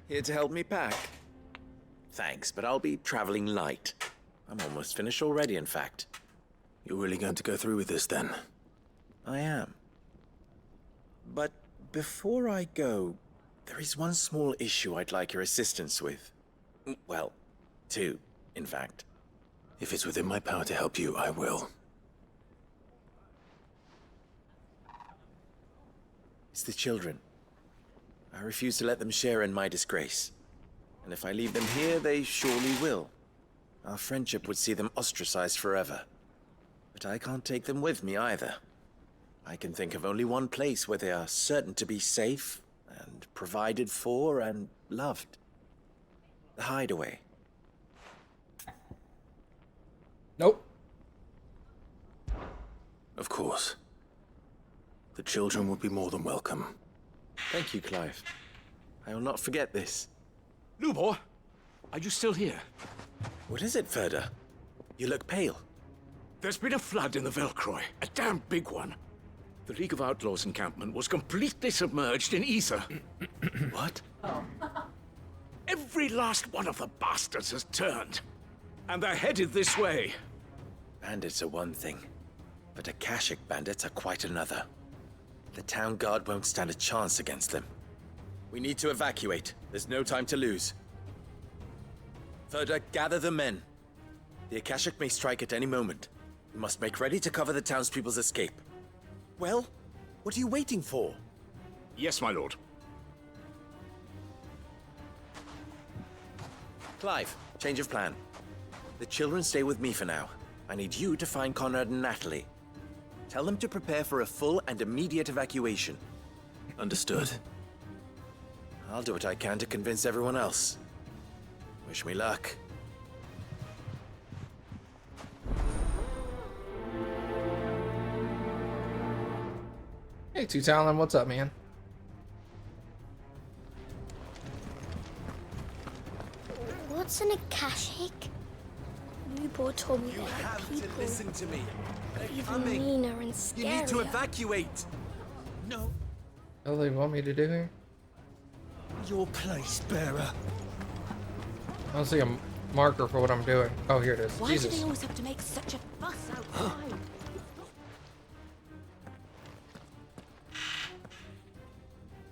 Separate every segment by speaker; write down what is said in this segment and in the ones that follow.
Speaker 1: Here to help me pack? Thanks, but I'll be traveling light. I'm almost finished already, in fact.
Speaker 2: You're really going to go through with this, then?
Speaker 1: I am. But before I go, there is one small issue I'd like your assistance with. Well, two, in fact.
Speaker 2: If it's within my power to help you, I will.
Speaker 1: It's the children. I refuse to let them share in my disgrace. And if I leave them here, they surely will. Our friendship would see them ostracized forever. But I can't take them with me either. I can think of only one place where they are certain to be safe and provided for and loved. The Hideaway.
Speaker 3: Nope.
Speaker 2: Of course. The children would be more than welcome.
Speaker 1: Thank you, Clive. I will not forget this.
Speaker 4: Lubor, are you still here?
Speaker 1: What is it, Ferda? You look pale.
Speaker 4: There's been a flood in the Velcroy, a damn big one. The League of Outlaws encampment was completely submerged in ether.
Speaker 1: What?
Speaker 4: Every last one of the bastards has turned. And they're headed this way.
Speaker 1: Bandits are one thing, but Akashic bandits are quite another. The town guard won't stand a chance against them. We need to evacuate. There's no time to lose. Ferda, gather the men. The Akashic may strike at any moment. We must make ready to cover the townspeople's escape. Well, what are you waiting for?
Speaker 4: Yes, my lord.
Speaker 1: Clive, change of plan. The children stay with me for now. I need you to find Conrad and Natalie. Tell them to prepare for a full and immediate evacuation.
Speaker 2: Understood.
Speaker 1: I'll do what I can to convince everyone else. Wish me luck.
Speaker 3: Hey, Two Talon, what's up, man?
Speaker 5: What's an Akashic? Lubor told me
Speaker 1: You
Speaker 5: that
Speaker 1: have
Speaker 5: people
Speaker 1: to listen to me. They're
Speaker 5: even
Speaker 1: coming.
Speaker 5: meaner and
Speaker 1: You
Speaker 5: scarier.
Speaker 1: need to evacuate. No.
Speaker 3: What do they want me to do here?
Speaker 1: Your place, bearer.
Speaker 3: I don't see a marker for what I'm doing. Oh, here it is.
Speaker 6: Why
Speaker 3: Jesus.
Speaker 6: do they always have to make such a fuss outside?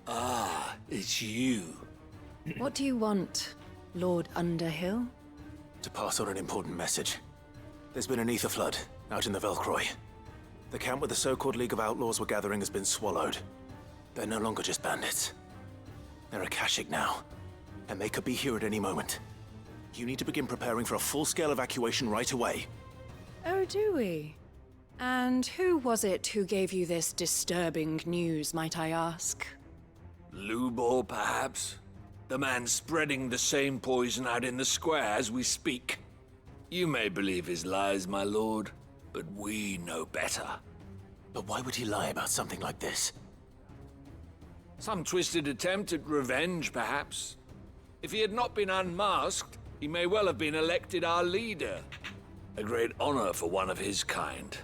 Speaker 7: Ah, it's you.
Speaker 6: What do you want, Lord Underhill?
Speaker 2: To pass on an important message. There's been an ether flood out in the Velcroy. The camp where the so-called League of Outlaws were gathering has been swallowed. They're no longer just bandits. They're Akashic now, and they could be here at any moment. You need to begin preparing for a full-scale evacuation right away.
Speaker 6: Oh, do we? And who was it who gave you this disturbing news, might I ask?
Speaker 7: Lubor, perhaps? The man spreading the same poison out in the square as we speak. You may believe his lies, my lord, but we know better.
Speaker 2: But why would he lie about something like this?
Speaker 7: Some twisted attempt at revenge, perhaps. If he had not been unmasked, he may well have been elected our leader. A great honor for one of his kind.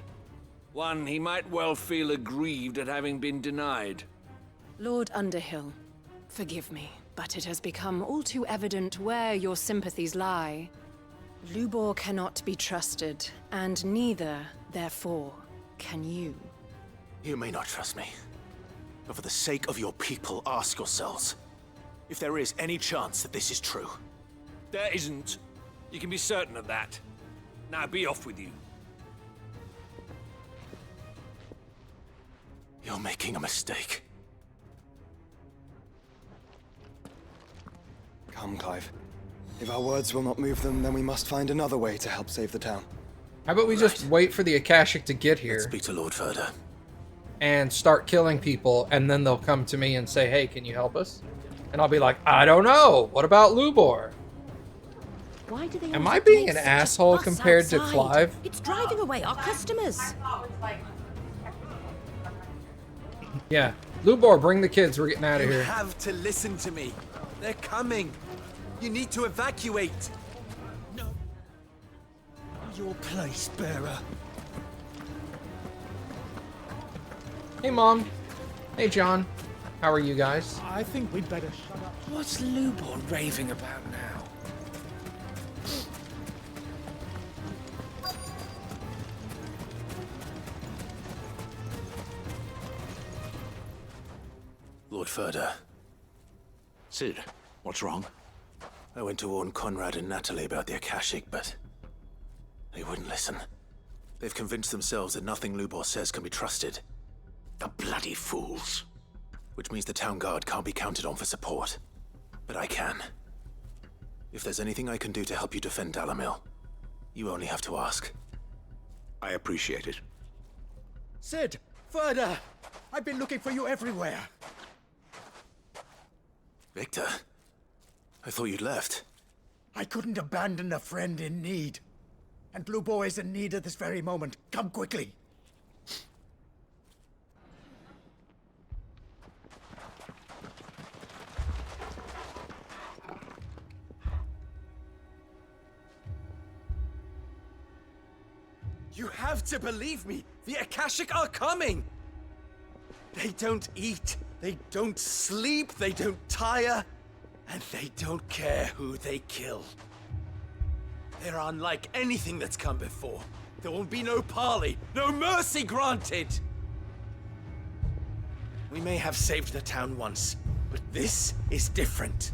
Speaker 7: One he might well feel aggrieved at having been denied.
Speaker 6: Lord Underhill, forgive me, but it has become all too evident where your sympathies lie. Lubor cannot be trusted, and neither, therefore, can you.
Speaker 2: You may not trust me, but for the sake of your people, ask yourselves if there is any chance that this is true.
Speaker 7: There isn't. You can be certain of that. Now be off with you.
Speaker 2: You're making a mistake.
Speaker 8: Come, Clive. If our words will not move them, then we must find another way to help save the town.
Speaker 3: How about we just wait for the Akashic to get
Speaker 2: Let's
Speaker 3: here
Speaker 2: speak to Lord Verda.
Speaker 3: and start killing people, and then they'll come to me and say, hey, can you help us? And I'll be like, I don't know. What about Lubor?
Speaker 9: Why do they
Speaker 3: Am
Speaker 9: always
Speaker 3: I being
Speaker 9: make
Speaker 3: an
Speaker 9: such a
Speaker 3: asshole
Speaker 9: fuss
Speaker 3: compared to
Speaker 9: outside?
Speaker 3: Clive?
Speaker 9: It's driving away our customers.
Speaker 3: Yeah. Lubor, bring the kids. We're getting out of
Speaker 10: You
Speaker 3: here.
Speaker 10: have to listen to me. They're coming. You need to evacuate. No. Your place, bearer.
Speaker 3: Hey, Mom. Hey, John. How are you guys?
Speaker 4: I think we'd better shut up.
Speaker 1: What's Lubor raving about now?
Speaker 2: Lord Verda,
Speaker 4: Sid, what's wrong?
Speaker 2: I went to warn Conrad and Natalie about the Akashic, but they wouldn't listen. They've convinced themselves that nothing Lubor says can be trusted.
Speaker 4: The bloody fools.
Speaker 2: Which means the town guard can't be counted on for support. But I can. If there's anything I can do to help you defend Dalamil, you only have to ask.
Speaker 4: I appreciate it.
Speaker 10: Sid! Verda! I've been looking for you everywhere.
Speaker 2: Victor, I thought you'd left.
Speaker 10: I couldn't abandon a friend in need. And Lubor is in need at this very moment. Come quickly. You have to believe me. The Akashic are coming. They don't eat, they don't sleep, they don't tire, and they don't care who they kill. They're unlike anything that's come before. There will be no parley, no mercy granted. We may have saved the town once, but this is different.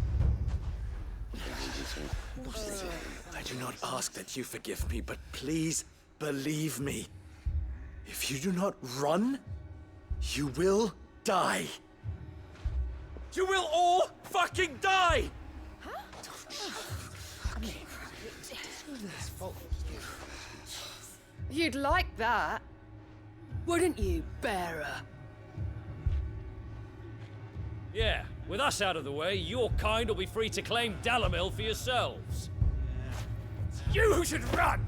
Speaker 10: I do not ask that you forgive me, but please believe me. If you do not run, you will die. You will all fucking die!
Speaker 6: You'd like that, wouldn't you, bearer?
Speaker 11: Yeah, with us out of the way, your kind will be free to claim Dalamil for yourselves.
Speaker 10: You should run!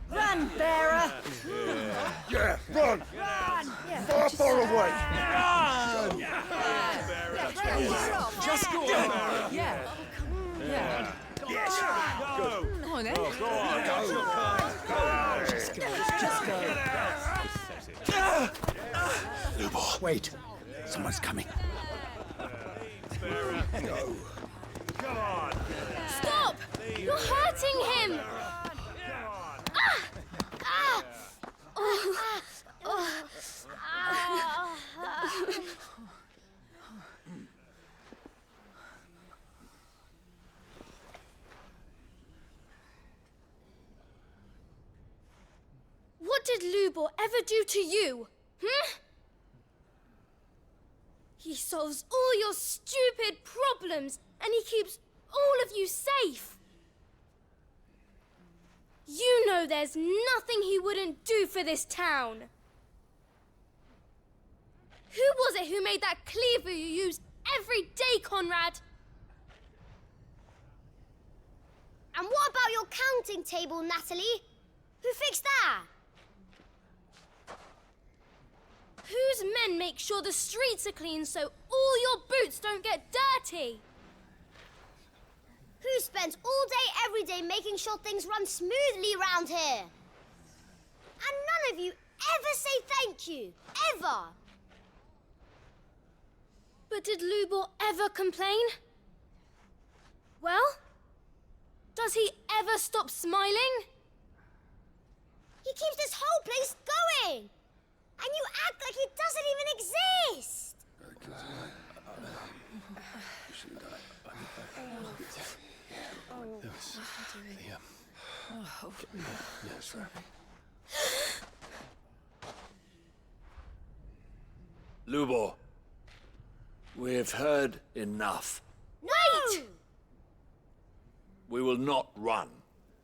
Speaker 9: Run, bearer!
Speaker 10: Yeah, run! Far, far away!
Speaker 6: Just go on. Yeah. Yeah.
Speaker 10: Yes! Go!
Speaker 6: Come on, then.
Speaker 2: Lubor.
Speaker 4: Wait. Someone's coming.
Speaker 5: Stop! You're hurting him! What did Lubor ever do to you? He solves all your stupid problems and he keeps all of you safe. You know there's nothing he wouldn't do for this town. Who was it who made that cleaver you use every day, Conrad? And what about your counting table, Natalie? Who fixed that? Whose men make sure the streets are clean so all your boots don't get dirty? Who spends all day, every day making sure things run smoothly around here? And none of you ever say thank you. Ever. But did Lubor ever complain? Well, does he ever stop smiling? He keeps this whole place going. And you act like it doesn't even exist.
Speaker 7: Lubor, we've heard enough.
Speaker 5: it!
Speaker 7: We will not run.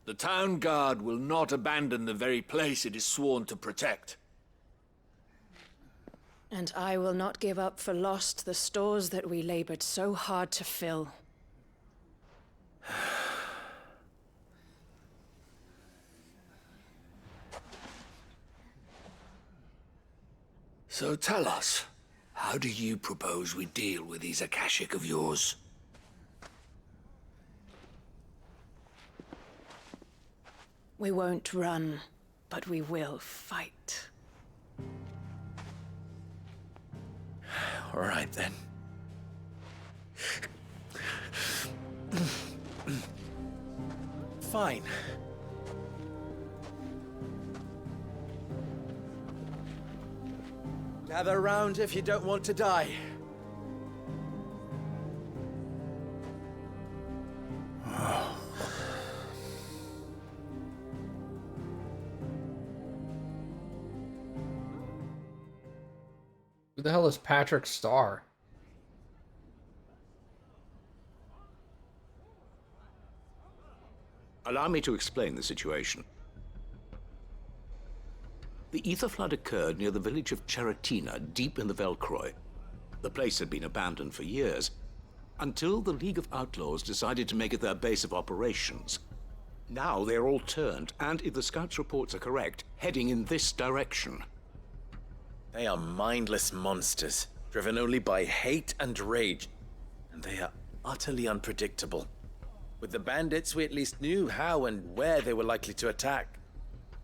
Speaker 7: The town guard will not abandon the very place it is sworn to protect.
Speaker 6: And I will not give up for lost the stores that we labored so hard to fill.
Speaker 7: So tell us, how do you propose we deal with these Akashic of yours?
Speaker 6: We won't run, but we will fight.
Speaker 1: All right, then. Fine. Gather round if you don't want to die.
Speaker 3: Who the hell is Patrick Starr?
Speaker 4: Allow me to explain the situation. The ether flood occurred near the village of Cheratina, deep in the Velcroy. The place had been abandoned for years, until the League of Outlaws decided to make it their base of operations. Now they're all turned, and if the scouts' reports are correct, heading in this direction.
Speaker 1: They are mindless monsters, driven only by hate and rage, and they are utterly unpredictable. With the bandits, we at least knew how and where they were likely to attack.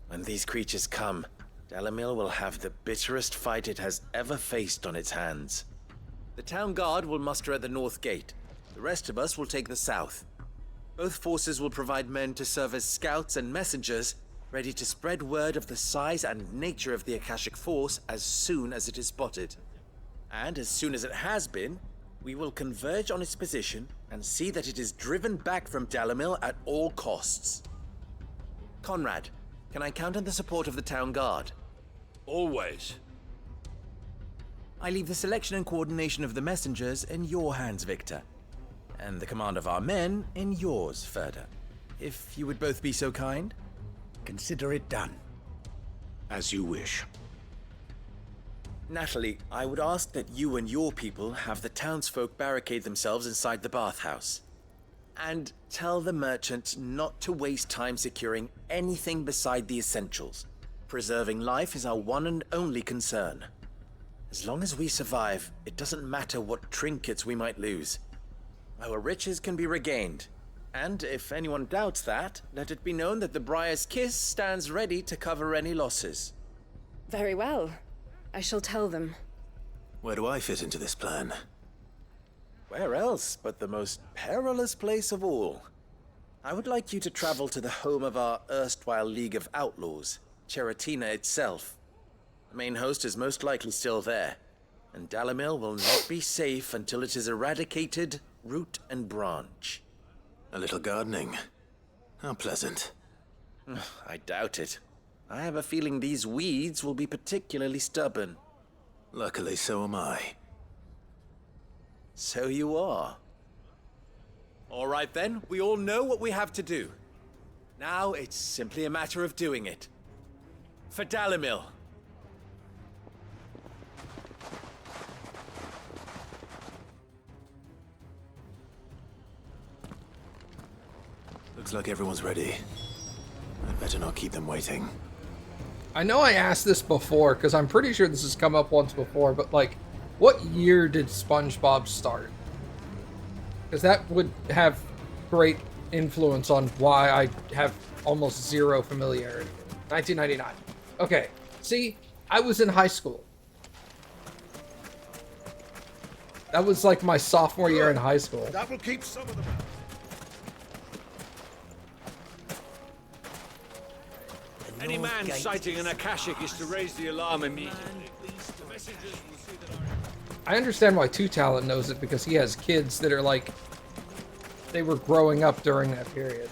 Speaker 1: When these creatures come, Dalamil will have the bitterest fight it has ever faced on its hands. The town guard will muster at the north gate. The rest of us will take the south. Both forces will provide men to serve as scouts and messengers, ready to spread word of the size and nature of the Akashic force as soon as it is spotted. And as soon as it has been, we will converge on its position and see that it is driven back from Dalamil at all costs. Conrad, can I count on the support of the town guard?
Speaker 7: Always.
Speaker 1: I leave the selection and coordination of the messengers in your hands, Victor. And the command of our men in yours, Ferda. If you would both be so kind.
Speaker 4: Consider it done. As you wish.
Speaker 1: Natalie, I would ask that you and your people have the townsfolk barricade themselves inside the bathhouse. And tell the merchant not to waste time securing anything beside the essentials. Preserving life is our one and only concern. As long as we survive, it doesn't matter what trinkets we might lose. Our riches can be regained. And if anyone doubts that, let it be known that the Briar's Kiss stands ready to cover any losses.
Speaker 6: Very well. I shall tell them.
Speaker 2: Where do I fit into this plan?
Speaker 1: Where else but the most perilous place of all? I would like you to travel to the home of our erstwhile League of Outlaws, Cheratina itself. The main host is most likely still there, and Dalamil will not be safe until it is eradicated, root and branch.
Speaker 2: A little gardening. How pleasant.
Speaker 1: I doubt it. I have a feeling these weeds will be particularly stubborn.
Speaker 2: Luckily, so am I.
Speaker 1: So you are. All right then, we all know what we have to do. Now it's simply a matter of doing it. For Dalamil.
Speaker 2: Looks like everyone's ready. I'd better not keep them waiting.
Speaker 3: I know I asked this before, because I'm pretty sure this has come up once before, but like, what year did SpongeBob start? Because that would have great influence on why I have almost zero familiarity. 1999. Okay, see, I was in high school. That was like my sophomore year in high school.
Speaker 12: That will keep some of them out.
Speaker 7: Any man sighting an Akashic is to raise the alarm immediately. The messengers will see that
Speaker 3: I understand why Two Talent knows it, because he has kids that are like, they were growing up during that period.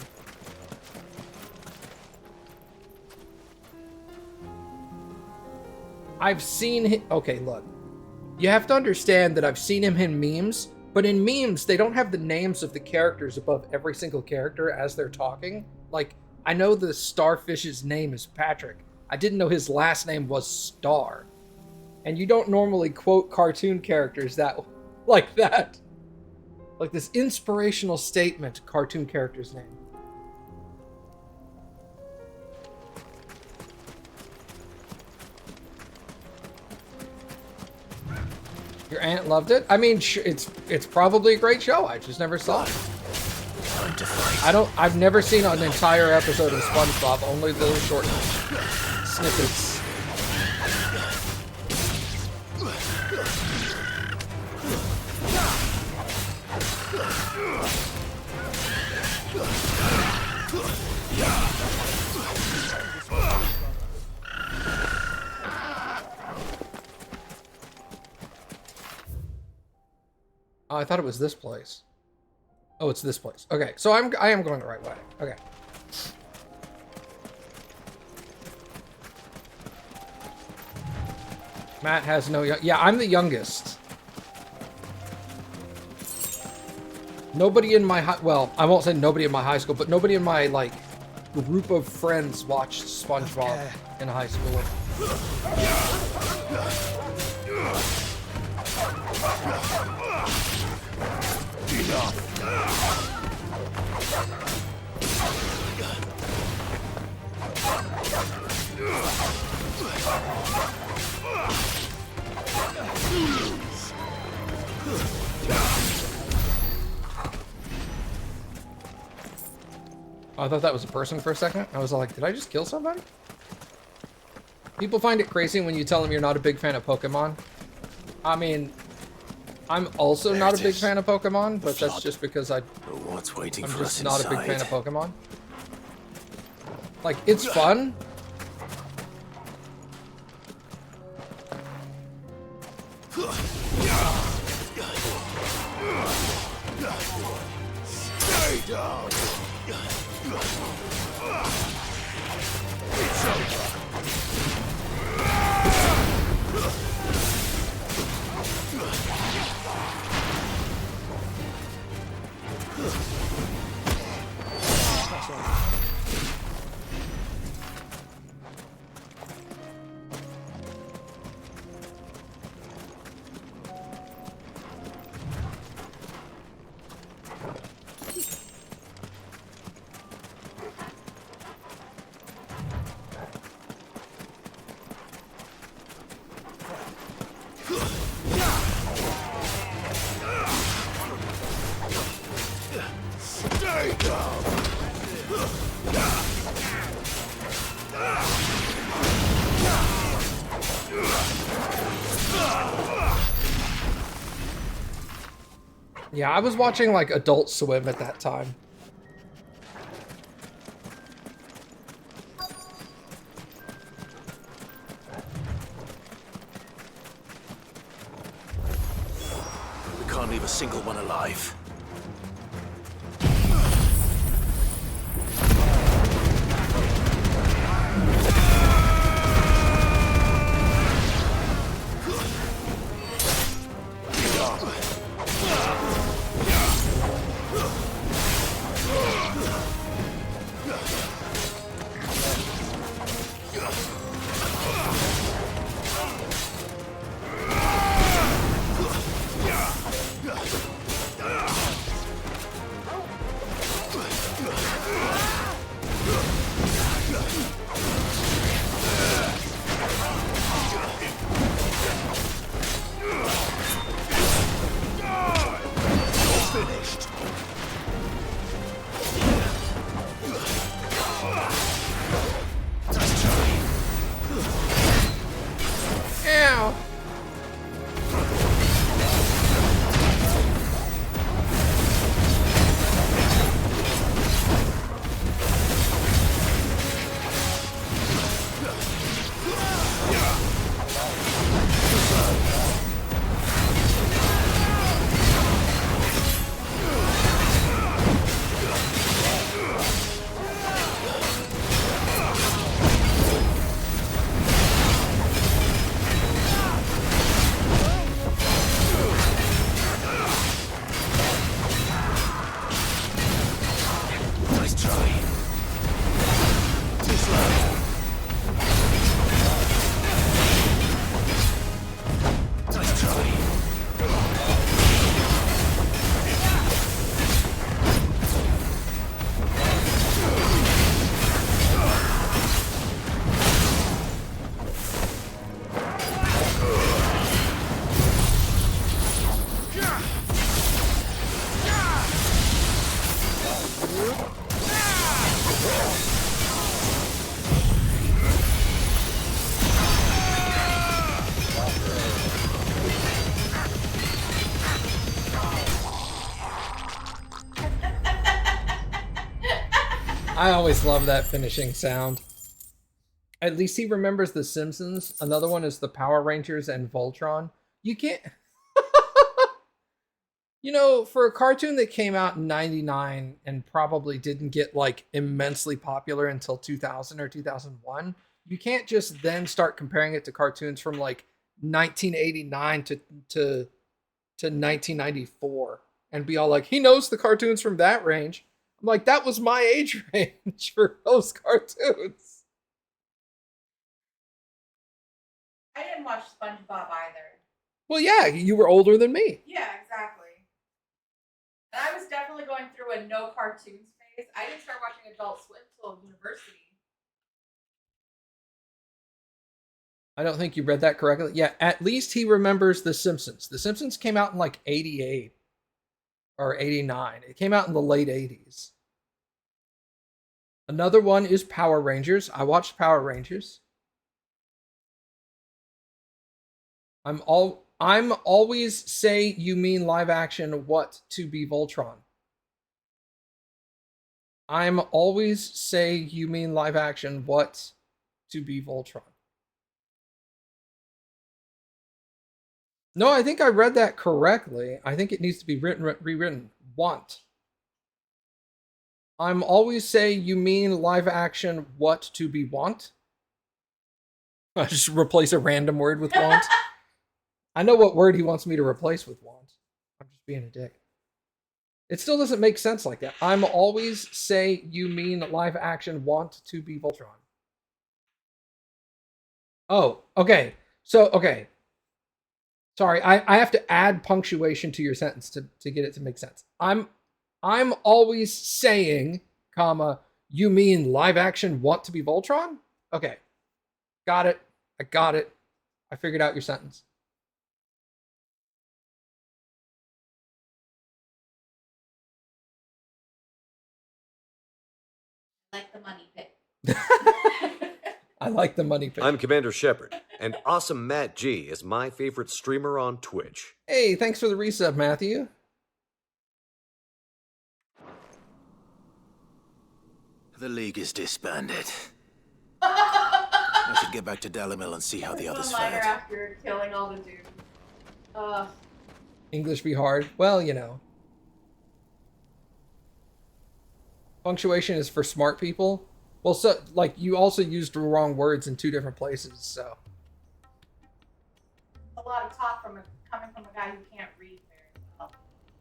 Speaker 3: I've seen him. Okay, look. You have to understand that I've seen him in memes, But in memes, they don't have the names of the characters above every single character as they're talking. Like, I know the starfish's name is Patrick. I didn't know his last name was Star. And you don't normally quote cartoon characters that like that. Like this inspirational statement, cartoon character's name. Your aunt loved it? I mean, it's probably a great show. I just never saw it. I've never seen an entire episode of SpongeBob, only the short snippets. Oh, I thought it was this place. Oh, it's this place. Okay, so I am going the right way. Okay. Matt has no young... Yeah, I'm the youngest. Nobody in my high... Well, I won't say nobody in my high school, but nobody in my, like, group of friends watched SpongeBob in high school. Oh, I thought that was a person for a second. I was like, did I just kill somebody? People find it crazy when you tell them you're not a big fan of Pokemon. I mean, I'm also not a big fan of Pokemon, but that's just because I'm just not a big fan of Pokemon. Like, it's fun.
Speaker 2: Stay down.
Speaker 3: Yeah, I was watching like Adult Swim at that time.
Speaker 2: We can't leave a single one alive.
Speaker 3: I always love that finishing sound. At least he remembers The Simpsons. Another one is the Power Rangers and Voltron. You can't... You know, for a cartoon that came out in 99 and probably didn't get, like, immensely popular until 2000 or 2001, you can't just then start comparing it to cartoons from, like, 1989 to 1994 and be all like, he knows the cartoons from that range. I'm like, that was my age range for those cartoons.
Speaker 12: I didn't watch SpongeBob either.
Speaker 3: Well, yeah, you were older than me.
Speaker 12: Yeah, exactly. And I was definitely going through a no cartoons phase. I didn't start watching Adult Swim till university.
Speaker 3: I don't think you read that correctly. Yeah, at least he remembers The Simpsons. The Simpsons came out in like 88 or 89. It came out in the late 80s. Another one is Power Rangers. I watched Power Rangers. I'm always say you mean live action what to be Voltron. I'm always say you mean live action what to be Voltron. No, I think I read that correctly. I think it needs to be rewritten. Want. I'm always say you mean live action what to be want. I just replace a random word with want. I know what word he wants me to replace with want. I'm just being a dick. It still doesn't make sense like that. I'm always say you mean live action want to be Voltron. Oh, okay. So, okay. Sorry, I have to add punctuation to your sentence to get it to make sense. I'm always saying, comma, you mean live action want to be Voltron? Okay. Got it. I got it. I figured out your sentence.
Speaker 12: Like the money pit.
Speaker 3: I like the money pit.
Speaker 13: I'm Commander Shepard, and AwesomeMattG is my favorite streamer on Twitch.
Speaker 3: Hey, thanks for the resub, Matthew.
Speaker 2: The League is disbanded. I should get back to Dalamil and see how the others fared.
Speaker 12: After killing all the dudes.
Speaker 3: English be hard. Well, you know. Punctuation is for smart people. Well, so, like, you also used the wrong words in two different places, so.
Speaker 12: A lot of talk coming from a guy who can't read very well.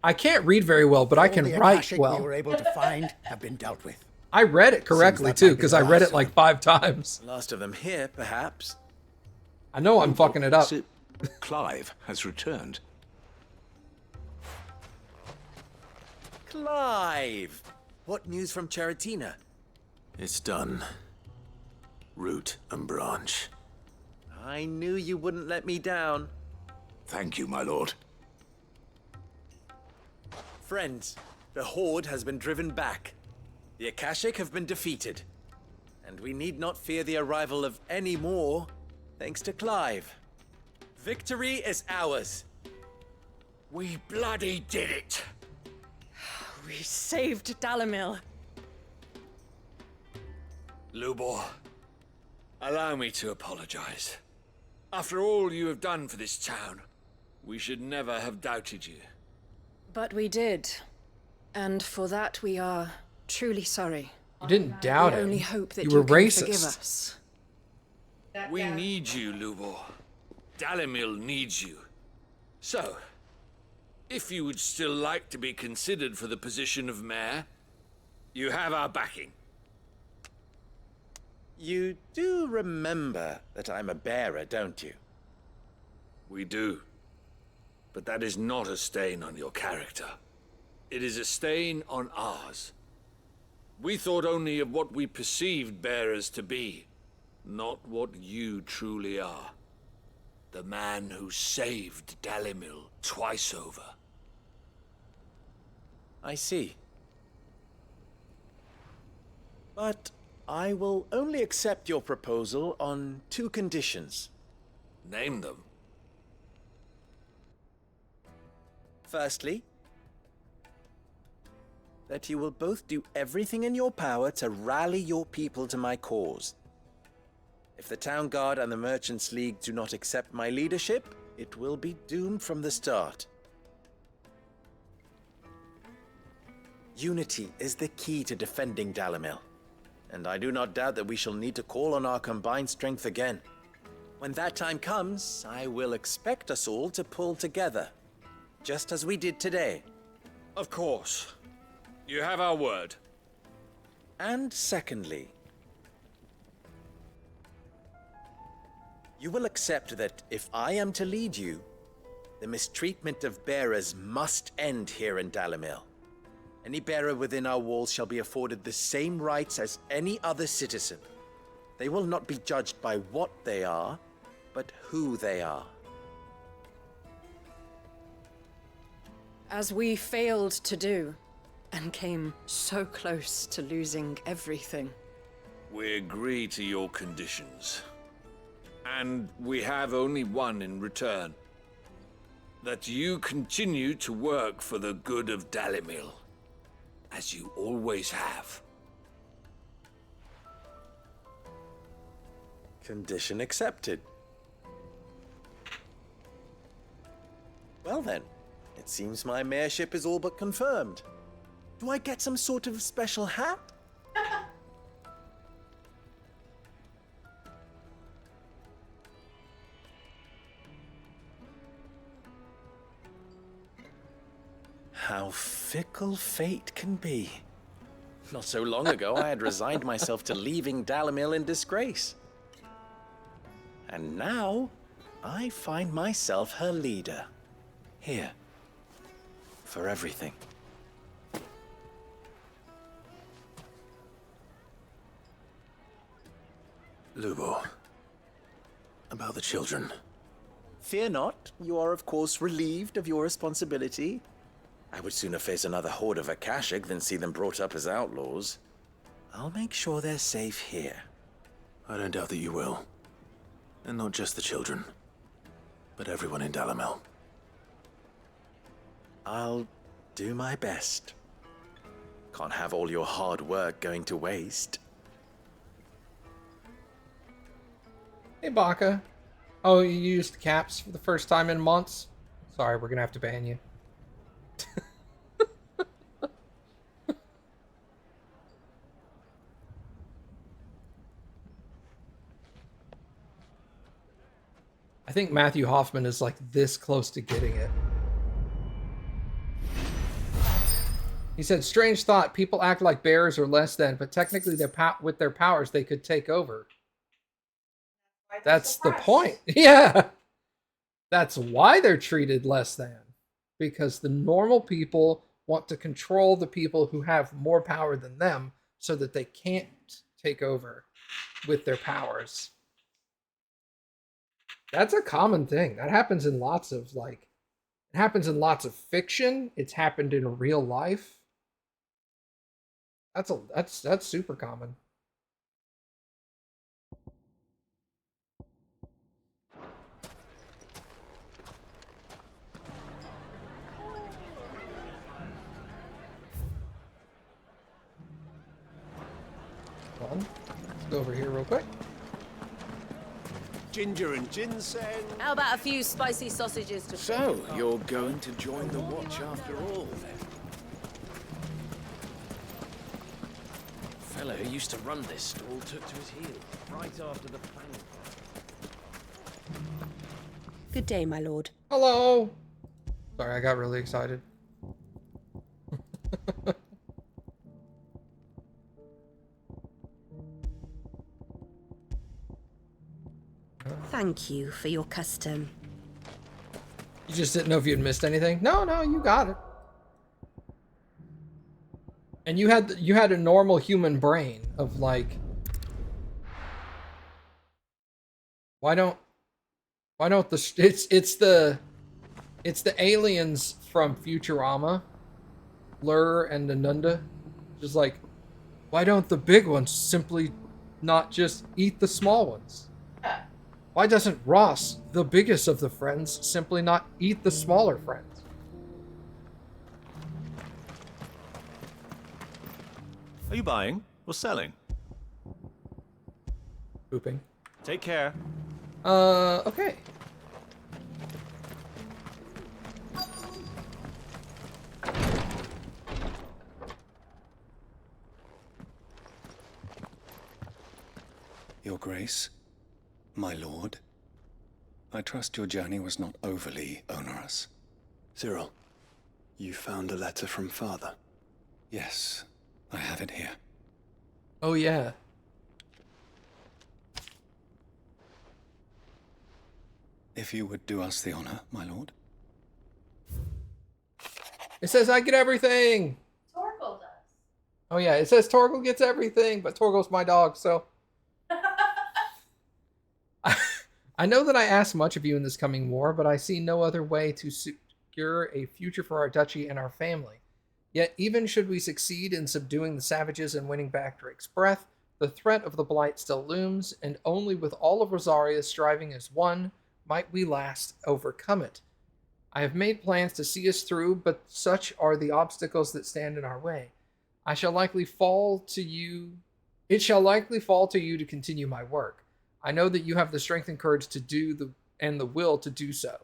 Speaker 3: I can't read very well, but I can write well.
Speaker 14: We were able to find have been dealt with.
Speaker 3: I read it correctly, too, because I read it like 5 times.
Speaker 1: Last of them here, perhaps.
Speaker 3: I know I'm fucking it up.
Speaker 4: Clive has returned.
Speaker 1: Clive! What news from Charatina?
Speaker 2: It's done. Root and branch.
Speaker 1: I knew you wouldn't let me down.
Speaker 4: Thank you, my lord.
Speaker 1: Friends, the Horde has been driven back. The Akashic have been defeated. And we need not fear the arrival of any more, thanks to Clive. Victory is ours.
Speaker 7: We bloody did it.
Speaker 6: We saved Dalamil.
Speaker 7: Lubor, allow me to apologize. After all you have done for this town, we should never have doubted you.
Speaker 6: But we did. And for that we are truly sorry.
Speaker 3: You didn't doubt
Speaker 6: we
Speaker 3: it.
Speaker 6: only hope that
Speaker 3: you
Speaker 6: you
Speaker 3: were
Speaker 6: can
Speaker 3: racist.
Speaker 6: forgive us.
Speaker 7: We need you, Lubor. Dalamil needs you. So, if you would still like to be considered for the position of mayor, you have our backing.
Speaker 1: You do remember that I'm a bearer, don't you?
Speaker 7: We do. But that is not a stain on your character. It is a stain on ours. We thought only of what we perceived bearers to be, not what you truly are. The man who saved Dalamil twice over.
Speaker 1: I see. But I will only accept your proposal on 2 conditions.
Speaker 7: Name them.
Speaker 1: Firstly, that you will both do everything in your power to rally your people to my cause. If the Town Guard and the Merchants League do not accept my leadership, it will be doomed from the start. Unity is the key to defending Dalimil, and I do not doubt that we shall need to call on our combined strength again. When that time comes, I will expect us all to pull together, just as we did today.
Speaker 7: Of course. You have our word.
Speaker 1: And secondly, you will accept that if I am to lead you, the mistreatment of bearers must end here in Dalimil. Any bearer within our walls shall be afforded the same rights as any other citizen. They will not be judged by what they are, but who they are.
Speaker 6: As we failed to do, and came so close to losing everything.
Speaker 7: We agree to your conditions. And we have only one in return. That you continue to work for the good of Dalimil, as you always have.
Speaker 1: Condition accepted. Well then, it seems my mayorship is all but confirmed. Do I get some sort of special hat? How fickle fate can be. Not so long ago, I had resigned myself to leaving Dalimil in disgrace. And now, I find myself her leader. Here. For everything.
Speaker 2: Lubo. About the children.
Speaker 1: Fear not. You are, of course, relieved of your responsibility. I would sooner face another horde of Akashic than see them brought up as outlaws. I'll make sure they're safe here.
Speaker 2: I don't doubt that you will. And not just the children, but everyone in Dalimil.
Speaker 1: I'll do my best. Can't have all your hard work going to waste.
Speaker 3: Hey, Baka. Oh, you used caps for the first time in months? Sorry, we're gonna have to ban you. I think Matthew Hoffman is like this close to getting it. He said, strange thought, people act like bearers or less than, but technically with their powers they could take over. That's the point. Yeah. That's why they're treated less than. Because the normal people want to control the people who have more power than them so that they can't take over with their powers. That's a common thing. That happens in lots of it happens in lots of fiction. It's happened in real life. That's super common. Hold on. Let's go over here real quick.
Speaker 15: Ginger and ginseng.
Speaker 9: How about a few spicy sausages to...
Speaker 15: So, you're going to join the watch after all, then? Fellow who used to run this stall took to his heels right after the planning.
Speaker 9: Good day, my lord.
Speaker 3: Hello. Sorry, I got really excited.
Speaker 9: Thank you for your custom.
Speaker 3: You just didn't know if you'd missed anything? No, you got it. And you had a normal human brain of like, why don't the it's the aliens from Futurama, Lur and Anunda, just like, why don't the big ones simply not just eat the small ones? Why doesn't Ross, the biggest of the friends, simply not eat the smaller friends?
Speaker 15: Are you buying or selling?
Speaker 3: Pooping.
Speaker 15: Take care.
Speaker 3: Okay.
Speaker 8: Your Grace, my lord, I trust your journey was not overly onerous.
Speaker 16: Cyril, you found a letter from Father?
Speaker 8: Yes, I have it here.
Speaker 3: Oh, yeah.
Speaker 8: If you would do us the honor, my lord.
Speaker 3: It says I get everything!
Speaker 12: Torgal does.
Speaker 3: Oh, yeah, it says Torgal gets everything, but Torgal's my dog, so... I know that I ask much of you in this coming war, but I see no other way to secure a future for our duchy and our family. Yet, even should we succeed in subduing the savages and winning back Drake's breath, the threat of the Blight still looms, and only with all of Rosaria striving as one might we last overcome it. I have made plans to see us through, but such are the obstacles that stand in our way. It shall likely fall to you to continue my work. I know that you have the strength and courage to do and the will to do so.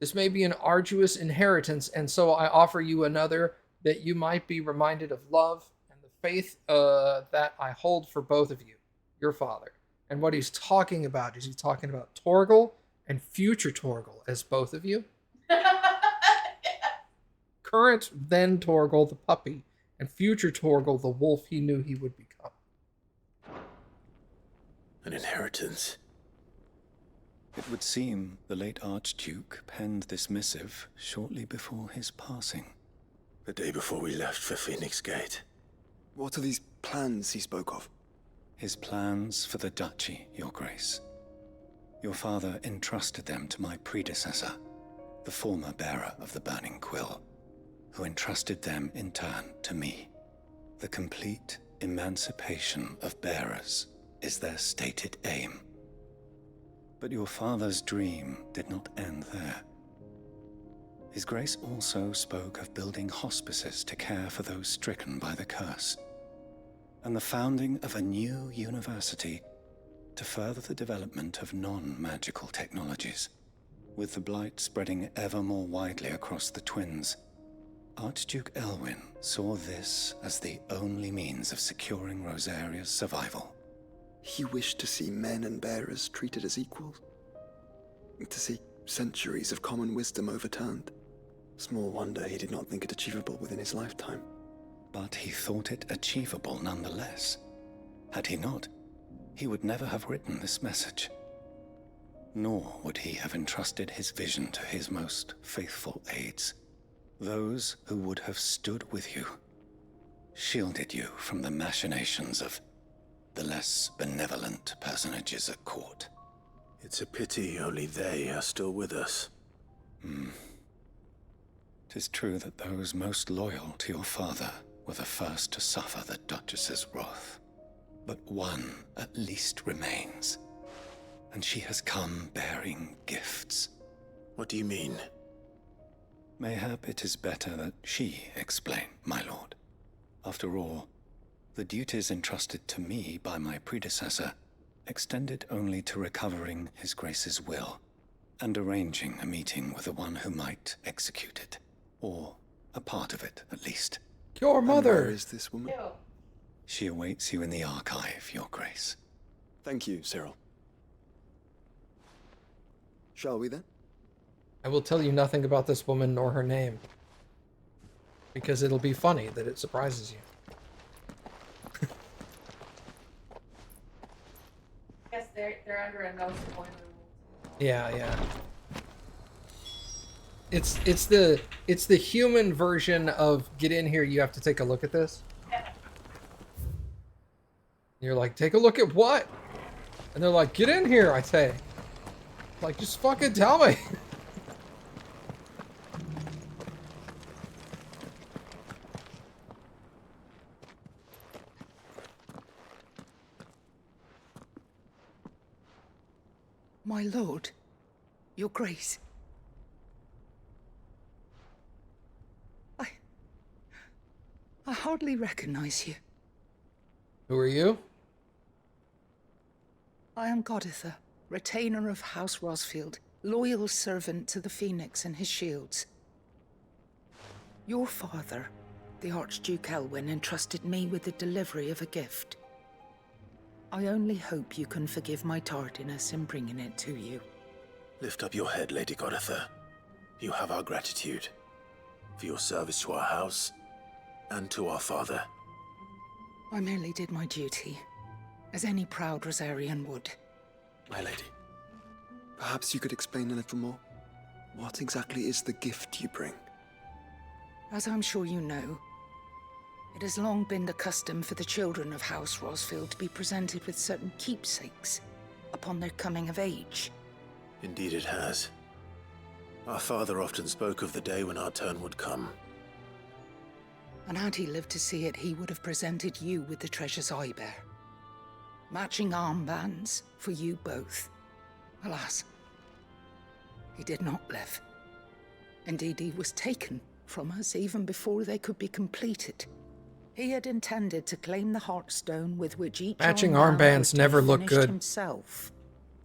Speaker 3: This may be an arduous inheritance, and so I offer you another, that you might be reminded of love and the faith that I hold for both of you, your father. And what he's talking about is he's talking about Torgal and future Torgal as both of you. Current then Torgal, the puppy, and future Torgal, the wolf he knew he would become.
Speaker 16: An inheritance.
Speaker 8: It would seem the late Archduke penned this missive shortly before his passing.
Speaker 16: The day before we left for Phoenix Gate. What are these plans he spoke of?
Speaker 8: His plans for the duchy, Your Grace. Your father entrusted them to my predecessor, the former bearer of the Burning Quill, who entrusted them in turn to me. The complete emancipation of bearers is their stated aim. But your father's dream did not end there. His Grace also spoke of building hospices to care for those stricken by the curse, and the founding of a new university to further the development of non-magical technologies. With the Blight spreading ever more widely across the Twins, Archduke Elwyn saw this as the only means of securing Rosaria's survival.
Speaker 16: He wished to see men and bearers treated as equals. To see centuries of common wisdom overturned. Small wonder he did not think it achievable within his lifetime.
Speaker 8: But he thought it achievable nonetheless. Had he not, he would never have written this message. Nor would he have entrusted his vision to his most faithful aides. Those who would have stood with you, shielded you from the machinations of the less benevolent personages at court.
Speaker 16: It's a pity only they are still with us.
Speaker 8: 'Tis true that those most loyal to your father were the first to suffer the Duchess's wrath. But one at least remains, and she has come bearing gifts.
Speaker 16: What do you mean?
Speaker 8: Mayhap it is better that she explain, my lord. After all, the duties entrusted to me by my predecessor extended only to recovering His Grace's will and arranging a meeting with the one who might execute it, or a part of it at least.
Speaker 3: Your mother!
Speaker 16: And where is this woman?
Speaker 12: Ew.
Speaker 8: She awaits you in the archive, Your Grace.
Speaker 16: Thank you, Cyril. Shall we then?
Speaker 3: I will tell you nothing about this woman nor her name, because it'll be funny that it surprises you.
Speaker 12: I guess they're under a no spoiler rule.
Speaker 3: Yeah. It's the human version of get in here, you have to take a look at this. You're like, take a look at what? And they're like, get in here, I say. Like, just fucking tell me.
Speaker 14: My lord, your grace. I hardly recognize you.
Speaker 3: Who are you?
Speaker 14: I am Goditha, retainer of House Rosfield, loyal servant to the Phoenix and his shields. Your father, the Archduke Elwyn, entrusted me with the delivery of a gift. I only hope you can forgive my tardiness in bringing it to you.
Speaker 2: Lift up your head, Lady Goditha. You have our gratitude for your service to our house and to our father.
Speaker 14: I merely did my duty, as any proud Rosarian would.
Speaker 16: My lady, perhaps you could explain a little more? What exactly is the gift you bring?
Speaker 14: As I'm sure you know, it has long been the custom for the children of House Rosfield to be presented with certain keepsakes upon their coming of age.
Speaker 2: Indeed it has. Our father often spoke of the day when our turn would come.
Speaker 14: And had he lived to see it, he would have presented you with the treasures I bear. Matching armbands for you both. Alas, he did not live. Indeed, he was taken from us even before they could be completed. He had intended to claim the Heartstone with which each
Speaker 3: Matching
Speaker 14: armband
Speaker 3: armbands
Speaker 14: was to
Speaker 3: never
Speaker 14: be
Speaker 3: look
Speaker 14: finished
Speaker 3: good.
Speaker 14: himself,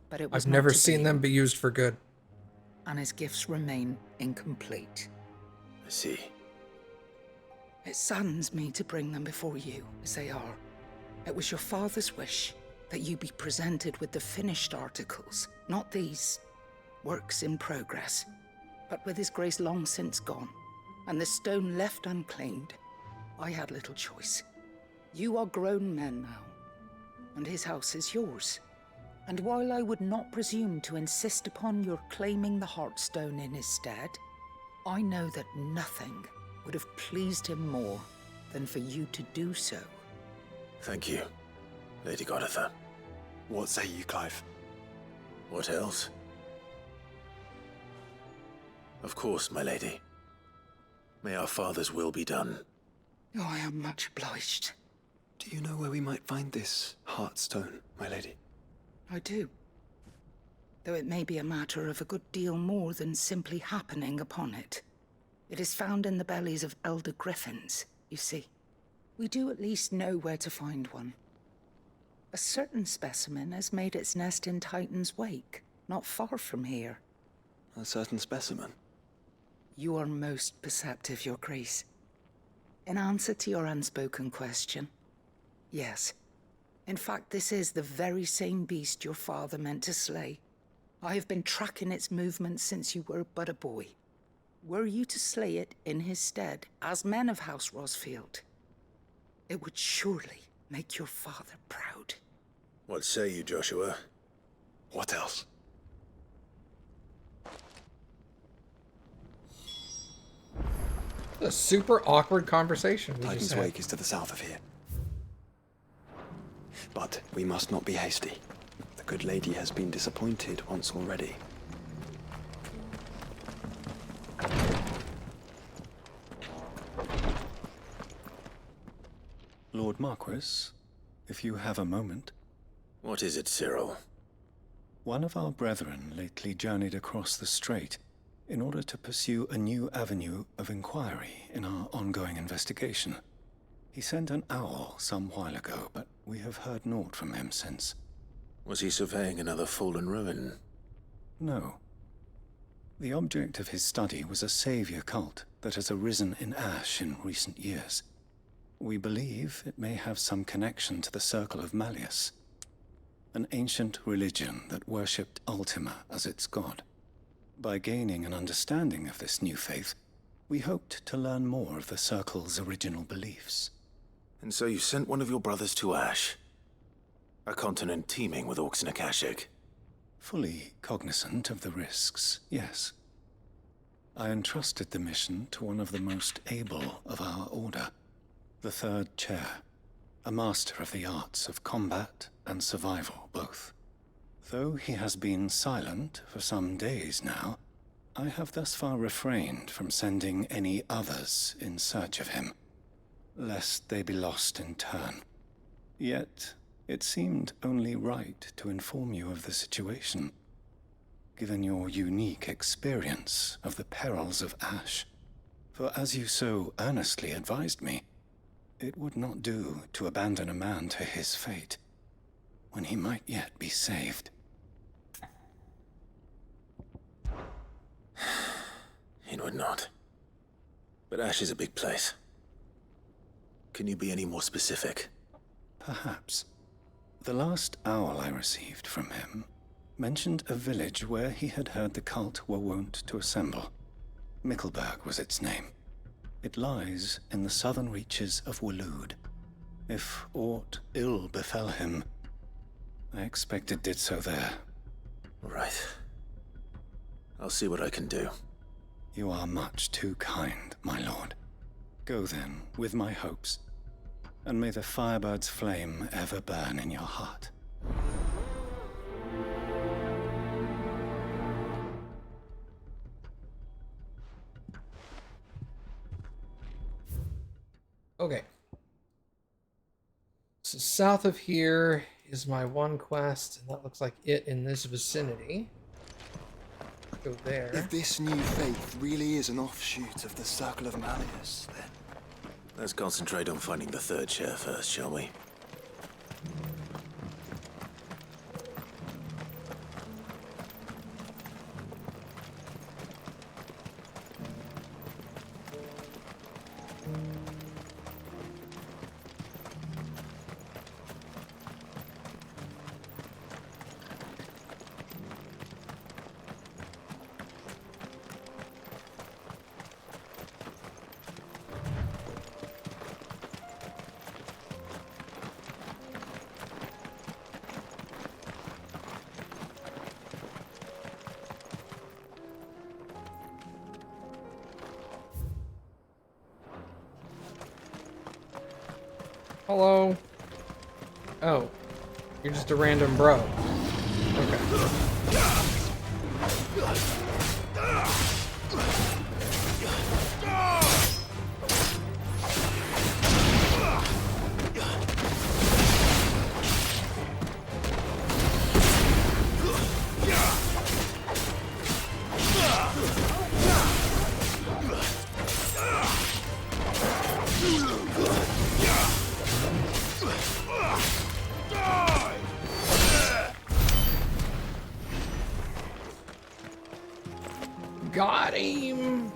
Speaker 14: but it was
Speaker 3: I've never
Speaker 14: not to
Speaker 3: seen
Speaker 14: be,
Speaker 3: them be used for good.
Speaker 14: and his gifts remain incomplete.
Speaker 2: I see.
Speaker 14: It saddens me to bring them before you, as they are. It was your father's wish that you be presented with the finished articles, not these works in progress. But with his grace long since gone, and the stone left unclaimed, I had little choice. You are grown men now, and his house is yours. And while I would not presume to insist upon your claiming the Heartstone in his stead, I know that nothing would have pleased him more than for you to do so.
Speaker 2: Thank you, Lady Goditha.
Speaker 16: What say you, Clive?
Speaker 2: What else? Of course, my lady. May our father's will be done.
Speaker 14: Oh, I am much obliged.
Speaker 16: Do you know where we might find this Heartstone, my lady?
Speaker 14: I do. Though it may be a matter of a good deal more than simply happening upon it. It is found in the bellies of elder griffins, you see. We do at least know where to find one. A certain specimen has made its nest in Titan's Wake, not far from here.
Speaker 16: A certain specimen?
Speaker 14: You are most perceptive, Your Grace. In answer to your unspoken question, yes. In fact, this is the very same beast your father meant to slay. I have been tracking its movements since you were but a boy. Were you to slay it in his stead, as men of House Rosfield, it would surely make your father proud.
Speaker 2: What say you, Joshua?
Speaker 16: What else?
Speaker 3: A super awkward conversation we
Speaker 16: Titan's
Speaker 3: just had.
Speaker 16: Wake is to the south of here. But we must not be hasty. The good lady has been disappointed once already.
Speaker 8: Lord Marquis, if you have a moment.
Speaker 2: What is it, Cyril?
Speaker 8: One of our brethren lately journeyed across the strait in order to pursue a new avenue of inquiry in our ongoing investigation. He sent an owl some while ago, but we have heard naught from him since.
Speaker 2: Was he surveying another fallen ruin?
Speaker 8: No. The object of his study was a savior cult that has arisen in Ash in recent years. We believe it may have some connection to the Circle of Malleus, an ancient religion that worshipped Ultima as its god. By gaining an understanding of this new faith, we hoped to learn more of the Circle's original beliefs.
Speaker 2: And so you sent one of your brothers to Ash, a continent teeming with orcs and Akashic.
Speaker 8: Fully cognizant of the risks, yes. I entrusted the mission to one of the most able of our order, the Third Chair, a master of the arts of combat and survival both. Though he has been silent for some days now, I have thus far refrained from sending any others in search of him, lest they be lost in turn. Yet, it seemed only right to inform you of the situation, given your unique experience of the perils of Ash. For as you so earnestly advised me, It would not do to abandon a man to his fate, when he might yet be saved.
Speaker 2: It would not. But Ash is a big place. Can you be any more specific?
Speaker 8: Perhaps. The last owl I received from him mentioned a village where he had heard the cult were wont to assemble. Mickleburg was its name. It lies in the southern reaches of Waloed. If aught ill befell him, I expect it did so there.
Speaker 2: Right. I'll see what I can do.
Speaker 8: You are much too kind, my lord. Go then, with my hopes, and may the Firebird's flame ever burn in your heart.
Speaker 3: Okay. So south of here is my one quest, and that looks like it in this vicinity. Go there.
Speaker 16: If this new faith really is an offshoot of the Circle of Malleus, then...
Speaker 2: Let's concentrate on finding the third chair first, shall we?
Speaker 3: Hello? Oh. You're just a random bro. Okay. Got him!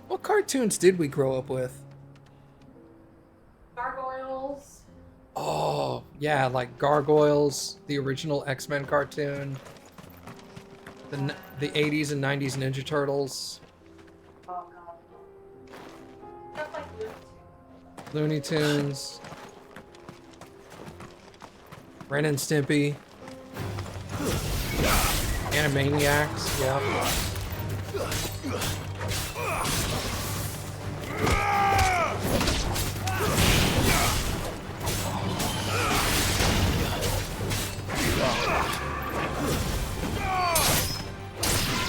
Speaker 3: What cartoons did we grow up with?
Speaker 12: Gargoyles.
Speaker 3: Oh, yeah, like Gargoyles, the original X-Men cartoon, the 80s and 90s Ninja Turtles.
Speaker 12: Oh god. Stuff like
Speaker 3: Looney Tunes. Ren and Stimpy. Animaniacs, yeah.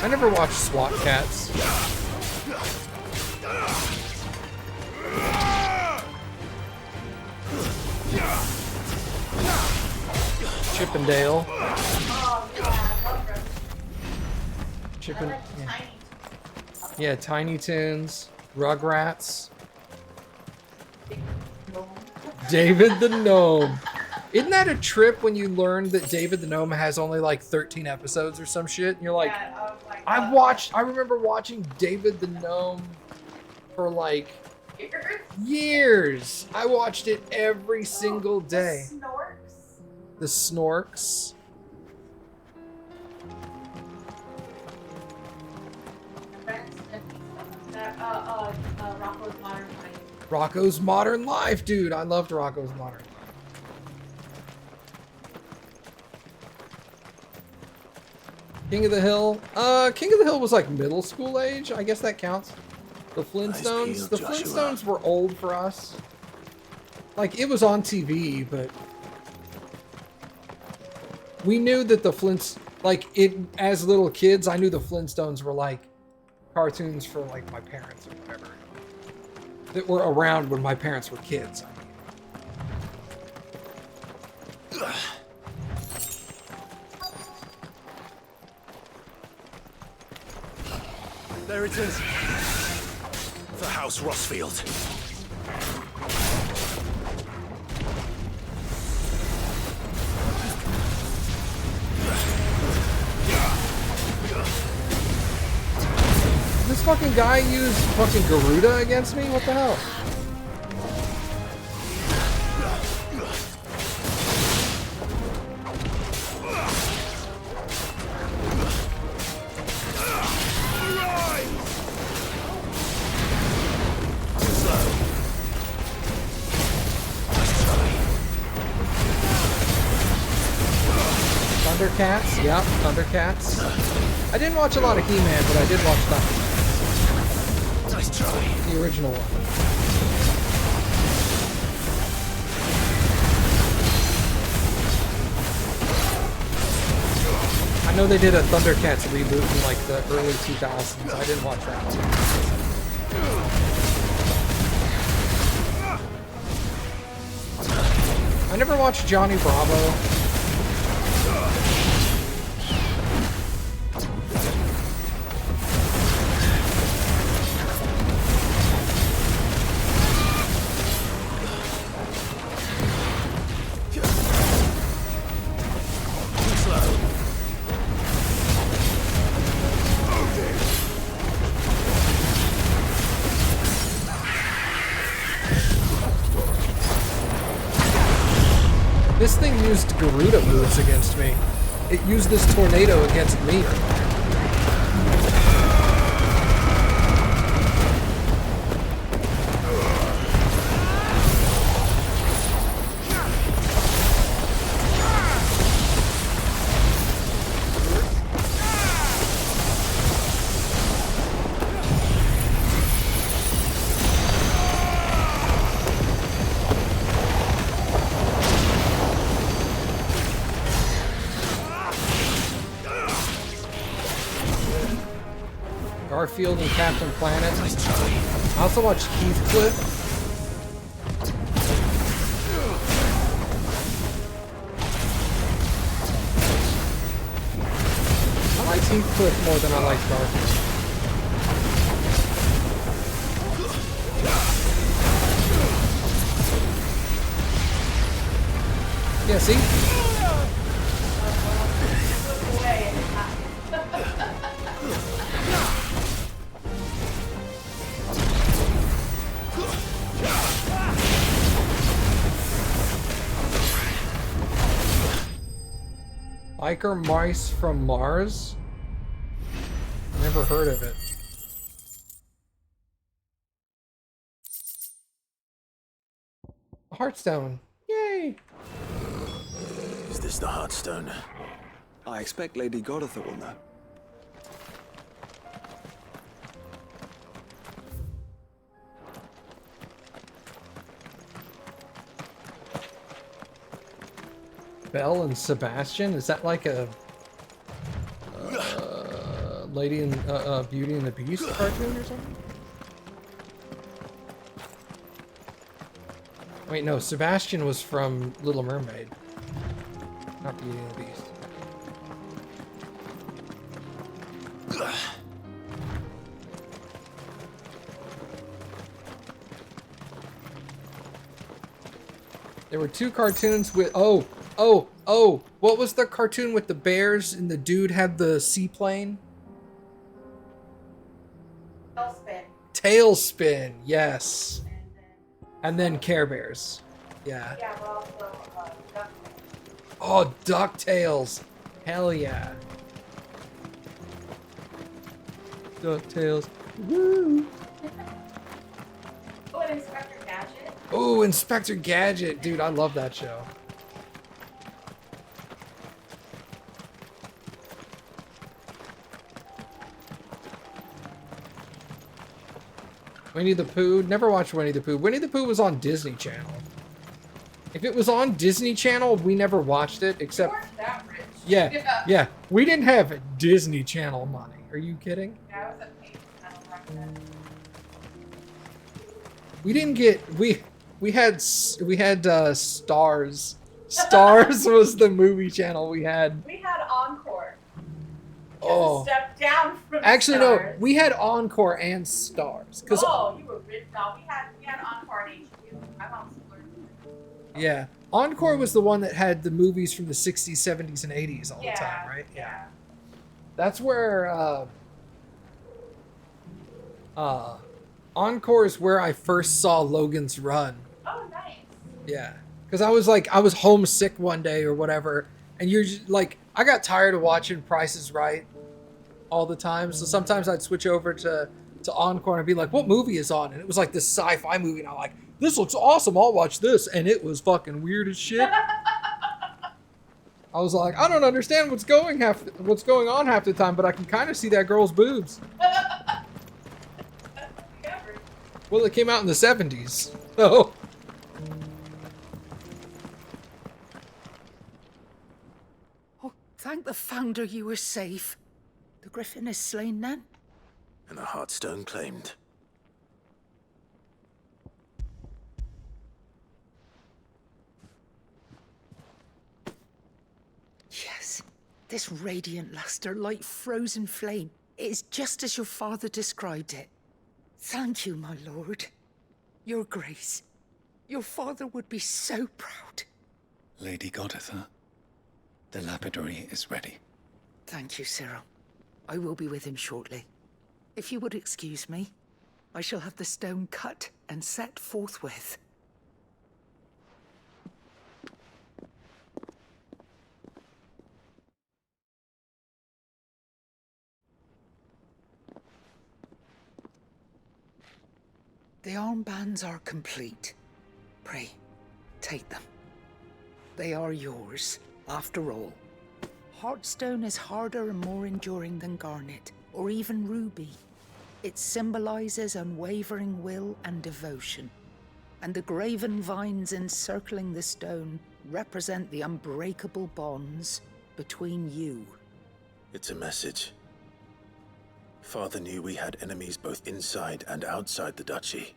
Speaker 3: I never watched SWAT Cats. Chip and Dale.
Speaker 12: Oh yeah, I love them.
Speaker 3: Chip
Speaker 12: I
Speaker 3: and
Speaker 12: like
Speaker 3: yeah.
Speaker 12: Tiny.
Speaker 3: Yeah, Tiny Toons, Rugrats, David the Gnome. Isn't that a trip when you learn that David the Gnome has only like 13 episodes or some shit? And you're like,
Speaker 12: Yeah, oh my God.
Speaker 3: I remember watching David the Gnome for like
Speaker 12: Years?
Speaker 3: years. I watched it every single day.
Speaker 12: The Snorks.
Speaker 3: The Snorks.
Speaker 12: Rocco's Modern Life.
Speaker 3: Rocco's Modern Life, dude. I loved Rocco's Modern Life. King of the Hill. King of the Hill was like middle school age. I guess that counts. The Flintstones.
Speaker 2: Nice
Speaker 3: The
Speaker 2: peel, Joshua.
Speaker 3: Flintstones were old for us. Like, it was on TV, but we knew that the Flints, like, it as little kids, I knew the Flintstones were like cartoons for like my parents or whatever. That were around when my parents were kids.
Speaker 2: There it is. The House Rossfield.
Speaker 3: This fucking guy used fucking Garuda against me? What the hell? Thundercats? Yep, Thundercats. I didn't watch a lot of He-Man, but I did watch Thundercats.
Speaker 2: Nice try.
Speaker 3: The original one. I know they did a Thundercats reboot in like the early 2000s. I didn't watch that one. I never watched Johnny Bravo. This thing used Garuda moves against me. It used this tornado against me. Garfield and Captain Planet. I also watched Heathcliff. I like Heathcliff more than I like Garfield. Yeah, see? Biker Mice from Mars? Never heard of it. Heartstone. Yay!
Speaker 2: Is this the Heartstone?
Speaker 16: I expect Lady Godotha will know.
Speaker 3: Belle and Sebastian? Is that like a Lady and Beauty and the Beast cartoon or something? Wait, no, Sebastian was from Little Mermaid, not Beauty and the Beast. There were two cartoons with oh, what was the cartoon with the bears and the dude had the seaplane?
Speaker 12: Tailspin.
Speaker 3: Tailspin, yes. And then Care Bears. Yeah.
Speaker 12: Yeah, but also DuckTales.
Speaker 3: Oh, DuckTales. Hell yeah. DuckTales. Woo.
Speaker 12: Oh, and Inspector Gadget.
Speaker 3: Oh, Inspector Gadget. Dude, I love that show. Winnie the Pooh. Never watched Winnie the Pooh. Winnie the Pooh was on Disney Channel. If it was on Disney Channel, we never watched it, except...
Speaker 12: We weren't that rich.
Speaker 3: Yeah. We didn't have Disney Channel money. Are you kidding?
Speaker 12: Yeah, I was at Payton Channel back then.
Speaker 3: We didn't get... We had Stars. Stars was the movie channel we had.
Speaker 12: We had Encore.
Speaker 3: Oh.
Speaker 12: Step down from
Speaker 3: Actually,
Speaker 12: stars.
Speaker 3: no. We had Encore and Stars. Cause
Speaker 12: Oh, you were rich. No, we had Encore and HQ. My mom splurged.
Speaker 3: yeah, Encore was the one that had the movies from the 60s, 70s, and 80s all the time, right?
Speaker 12: Yeah.
Speaker 3: That's where Encore is where I first saw Logan's Run.
Speaker 12: Oh, nice.
Speaker 3: Yeah, because I was homesick one day or whatever, and you're just, like, I got tired of watching Price is Right all the time, so sometimes I'd switch over to Encore and be like, what movie is on? And it was like this sci-fi movie, and I'm like, this looks awesome, I'll watch this. And it was fucking weird as shit. I was like, I don't understand what's going on half the time, but I can kind of see that girl's boobs. Well, it came out in the 70s, so.
Speaker 14: Oh, thank the Founder you were safe. The Griffin is slain then?
Speaker 2: And the Heartstone claimed.
Speaker 14: Yes, this radiant luster like frozen flame. It is just as your father described it. Thank you, my lord. Your grace. Your father would be so proud.
Speaker 8: Lady Goditha, the lapidary is ready.
Speaker 14: Thank you, Cyril. I will be with him shortly. If you would excuse me, I shall have the stone cut and set forthwith. The armbands are complete. Pray, take them. They are yours, after all. Heartstone is harder and more enduring than garnet, or even ruby. It symbolizes unwavering will and devotion. And the graven vines encircling the stone represent the unbreakable bonds between you.
Speaker 2: It's a message. Father knew we had enemies both inside and outside the duchy.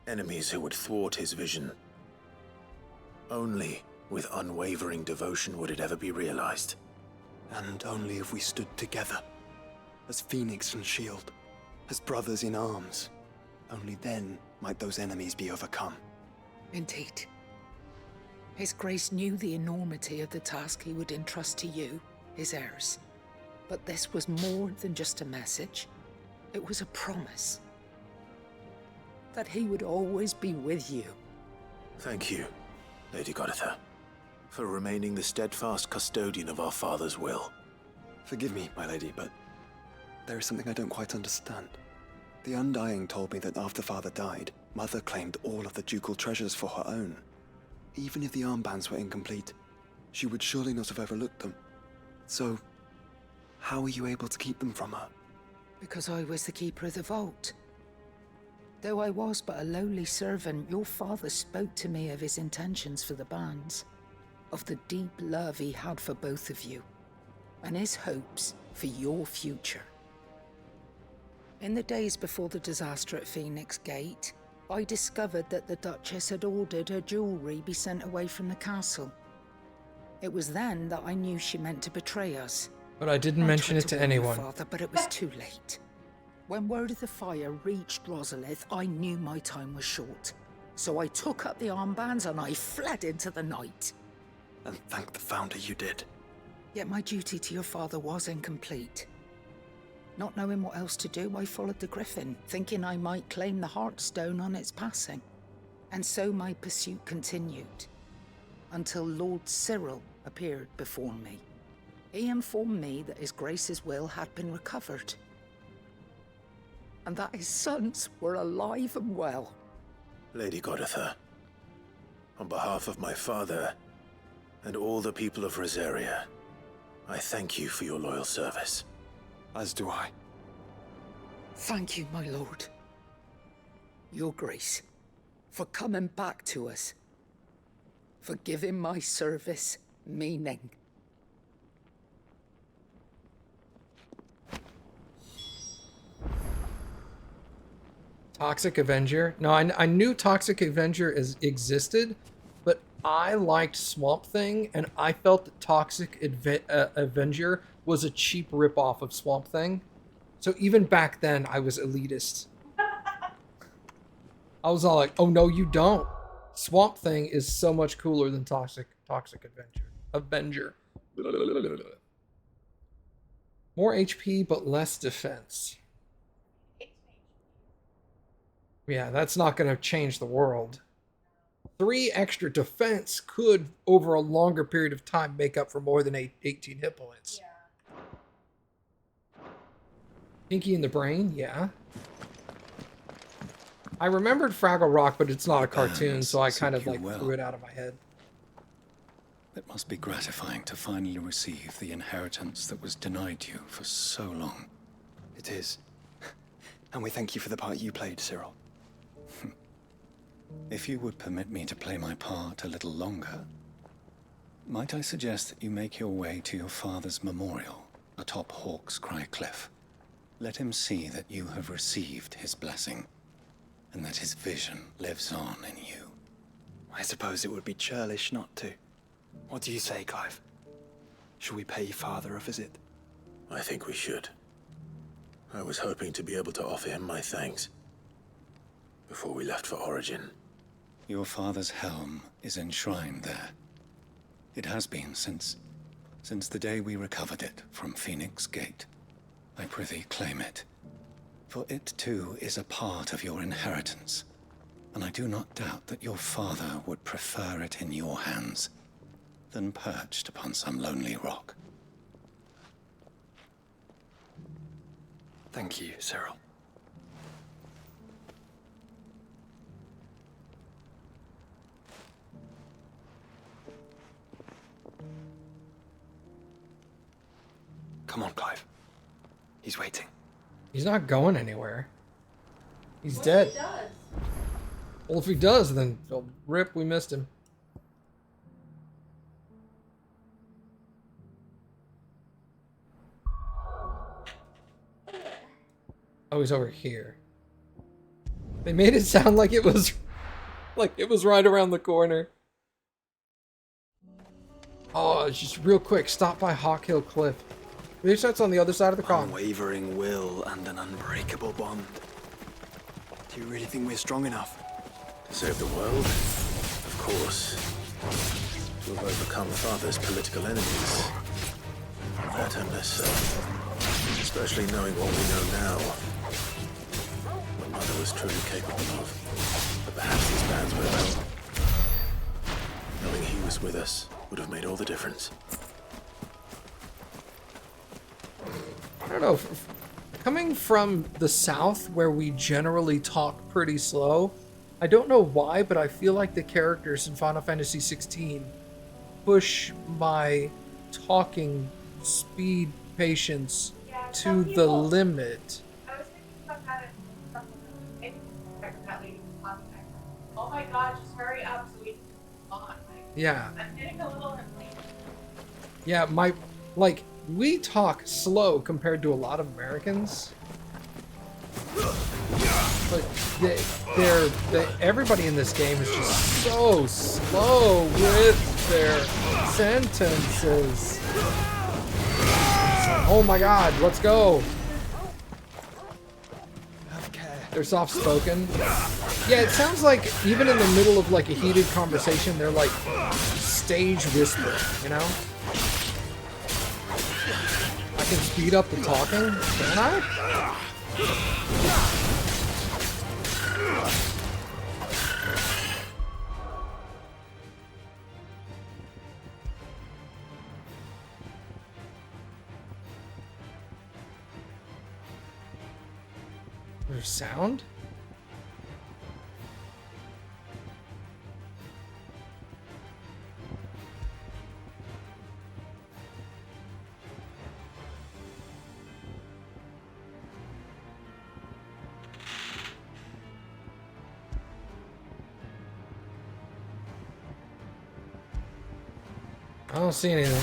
Speaker 2: Enemies who would thwart his vision. Only with unwavering devotion would it ever be realized.
Speaker 16: And only if we stood together, as Phoenix and Shield, as brothers in arms. Only then might those enemies be overcome.
Speaker 14: Indeed. His Grace knew the enormity of the task he would entrust to you, his heirs. But this was more than just a message. It was a promise. That he would always be with you.
Speaker 2: Thank you, Lady Goditha, for remaining the steadfast custodian of our father's will.
Speaker 16: Forgive me, my lady, but there is something I don't quite understand. The Undying told me that after Father died, Mother claimed all of the ducal treasures for her own. Even if the armbands were incomplete, she would surely not have overlooked them. So, how were you able to keep them from her?
Speaker 14: Because I was the keeper of the vault. Though I was but a lowly servant, your father spoke to me of his intentions for the bands, of the deep love he had for both of you, and his hopes for your future. In the days before the disaster at Phoenix Gate, I discovered that the Duchess had ordered her jewelry be sent away from the castle. It was then that I knew she meant to betray us.
Speaker 3: But I didn't mention it to
Speaker 14: warn your
Speaker 3: anyone.
Speaker 14: Father, but it was too late. When word of the fire reached Rosalith, I knew my time was short. So I took up the armbands and I fled into the night.
Speaker 16: And thank the Founder you did.
Speaker 14: Yet my duty to your father was incomplete. Not knowing what else to do, I followed the Griffin, thinking I might claim the Heartstone on its passing. And so my pursuit continued, until Lord Cyril appeared before me. He informed me that His Grace's will had been recovered, and that his sons were alive and well.
Speaker 2: Lady Goditha, on behalf of my father and all the people of Rosaria, I thank you for your loyal service.
Speaker 16: As do I.
Speaker 14: Thank you, my lord. Your Grace, for coming back to us. For giving my service meaning.
Speaker 3: Toxic Avenger. No, I knew Toxic Avenger existed, but I liked Swamp Thing, and I felt that Toxic Avenger was a cheap ripoff of Swamp Thing. So even back then, I was elitist. I was all like, oh no, you don't. Swamp Thing is so much cooler than Toxic Avenger. More HP, but less defense. Yeah, that's not going to change the world. 3 extra defense could, over a longer period of time, make up for more than 18 hit points. Pinky in the Brain, yeah. I remembered Fraggle Rock, but it's not a cartoon, so I kind of like threw it out of my head.
Speaker 8: It must be gratifying to finally receive the inheritance that was denied you for so long.
Speaker 16: It is. And we thank you for the part you played, Cyril.
Speaker 8: If you would permit me to play my part a little longer, might I suggest that you make your way to your father's memorial atop Hawk's Cry Cliff? Let him see that you have received his blessing, and that his vision lives on in you.
Speaker 16: I suppose it would be churlish not to. What do you say, Clive? Shall we pay Father a visit?
Speaker 2: I think we should. I was hoping to be able to offer him my thanks before we left for Origin.
Speaker 8: Your father's helm is enshrined there. It has been since the day we recovered it from Phoenix Gate. I prithee claim it, for it too is a part of your inheritance, and I do not doubt that your father would prefer it in your hands than perched upon some lonely rock.
Speaker 16: Thank you, Cyril. Come on, Clive. He's waiting.
Speaker 3: He's not going anywhere. He's dead. Well, if he does, then oh, rip, we missed him. Oh, he's over here. They made it sound like it was right around the corner. Oh, just real quick, stop by Hawk Hill Cliff. That's on the other side of the column.
Speaker 16: Unwavering will and an unbreakable bond. Do you really think we're strong enough?
Speaker 2: To save the world? Of course. To have overcome Father's political enemies. That and less so. Especially knowing what we know now. What Mother was truly capable of. But perhaps these bands would have helped. Knowing he was with us would have made all the difference.
Speaker 3: I don't know, coming from the South where we generally talk pretty slow, I don't know why, but I feel like the characters in Final Fantasy XVI push my talking speed patience to the limit.
Speaker 12: I was thinking about that in that lady's contact. Oh my god, just hurry up so we can move on.
Speaker 3: Yeah.
Speaker 12: I'm getting a little impatient.
Speaker 3: Yeah, we talk slow compared to a lot of Americans. But everybody in this game is just so slow with their sentences. Oh my god, let's go. They're soft-spoken. Yeah, it sounds like even in the middle of like a heated conversation, they're like stage whisper, you know? I can speed up the talking, can I? There's sound? I don't see anything.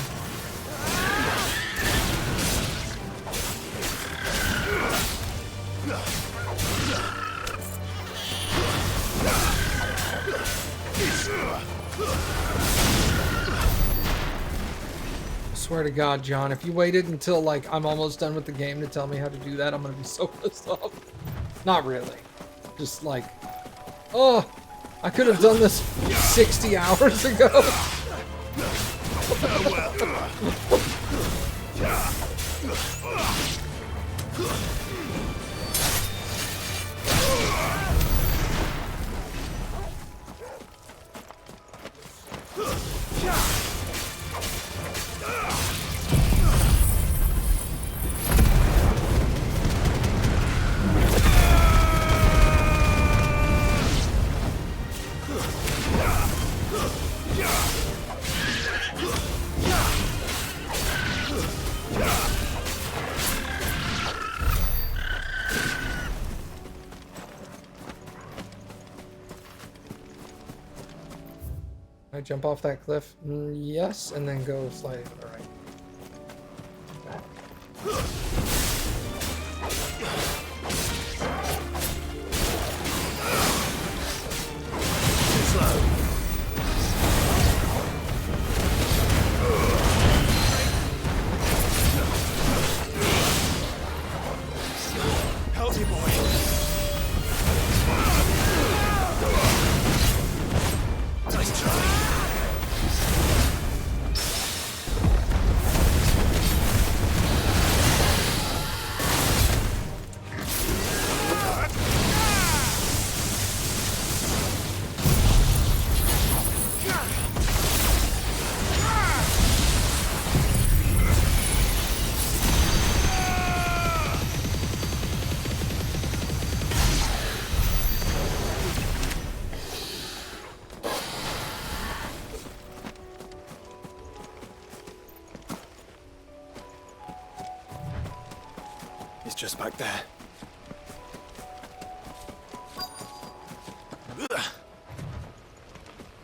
Speaker 3: swear to God, John, if you waited until, like, I'm almost done with the game to tell me how to do that, I'm gonna be so pissed off. Not really. Just like, oh, I could have done this 60 hours ago. I jump off that cliff? Yes, and then go slide. All right.
Speaker 2: Healthy boy. Nice try.
Speaker 16: He's just back there.